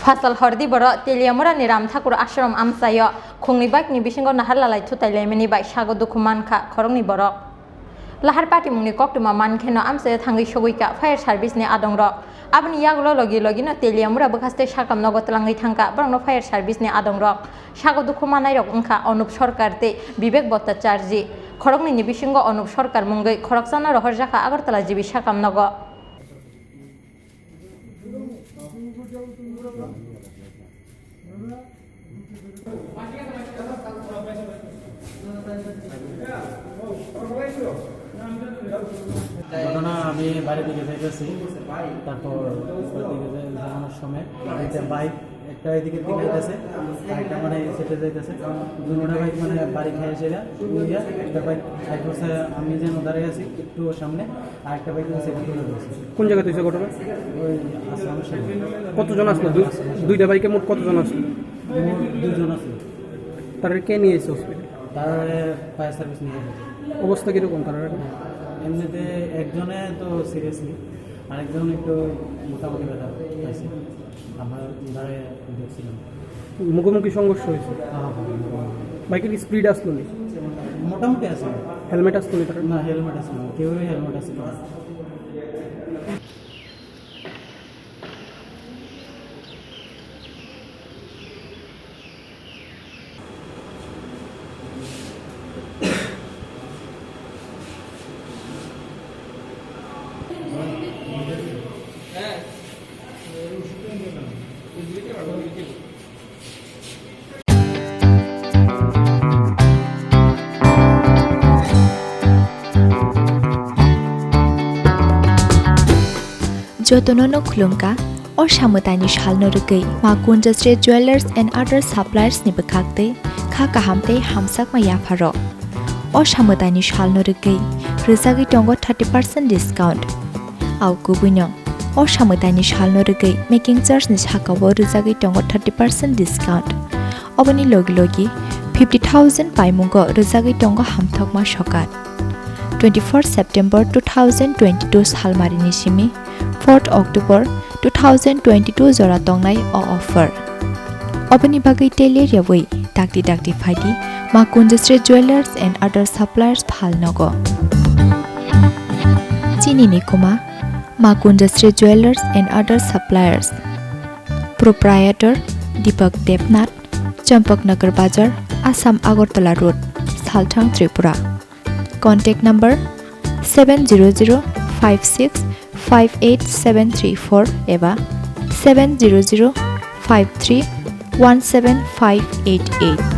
Fasal Hordi Boro, Teliamura Niram Thakur Ashram Amsayo, Khongnwi Bikeni Bisingo Naharlalai Thotailaimani by Shago Dukumanka, Khoroknwi Boro. Lahar Party Muni Koktuma Mankeno Amsa Tangi Showika, Fire Service Ne Adongrok. Abni Yaglo Logino Teliamura Bukaste Shakam Nogotlangi Tanka, Brono Fire Service Ne Adongrok. Shago Dukumanayok Unka Onup Shorkarte, Bibek Bota Charji. Khoroknwi Bisingo Onup Shorkar Mungai, Khoroksana Rohorjaka Agartala Jibi Shakam Nogo. ঘটনা আমি বাড়ি থেকে যাইতেছি তারপর যাওয়ানোর সময় bike একটা এদিকে দিকে যাইতেছে একটা মানে সেটে যাইতেছে দুটা বাইক মানে বাড়ি খেয়ে সেটা একটা বাইক সাইড করছে আমি যেন দাঁড়িয়ে আছি একটু সামনে আর একটা বাইক সেটা তুলে দিয়েছে। কোন জায়গাতে হয়েছে ঘটনা? ওই আসলামের সামনে। কতজন আসলো? দুইটা বাইকে মোট কতজন আসলো? দুজন আসলো। তারা কে নিয়ে এসেছে হসপিটাল? তারা ফায়ার সার্ভিস নিয়ে গেছে। অবস্থা কীরকম তারা? এমনিতে একজনে তো সিরিয়াসলি আরেকজন একটু মোটামুটি ব্যথা পাইছে। আমরা দাঁড়িয়ে দেখছিলাম। মুখোমুখি সংঘর্ষ হয়েছে? বাইকের স্পিড আসলো নি? মোটামুটি আছে। হেলমেট আসলো নি? না হেলমেট আসলো না, কেউই হেলমেট আসলো না। Jotonono Klumka or Shamutani Shalnorugi, Makundustry Jewelers and other suppliers Nibakakte, Kakahamte, Hamsak Mayafaro. Or Shamutani Shalnorugi, Rizagi Tongo 30% discount. Au Gubunyo. Or Shamutani Shalnorugi, making church Nishakawo Rizagi Tongo 30% discount. Obani Logi 50,000 Paimungo Rizagi Tongo Hamtokma Shokat. 24 September 2022 Halmarini Shimi. 4th October 2022 Zora Tongnai offer. Obani Bagai Telir Yaway, Dakti Fadi, Makundustry Jewelers and other suppliers Palnogo. Chini Nikuma, Makundustry Jewelers and other suppliers. Proprietor Deepak Debnath, Champak Nagar Bazar, Assam Agartala Road, Salthang Tripura. Contact number 700565874 eva 70053175588.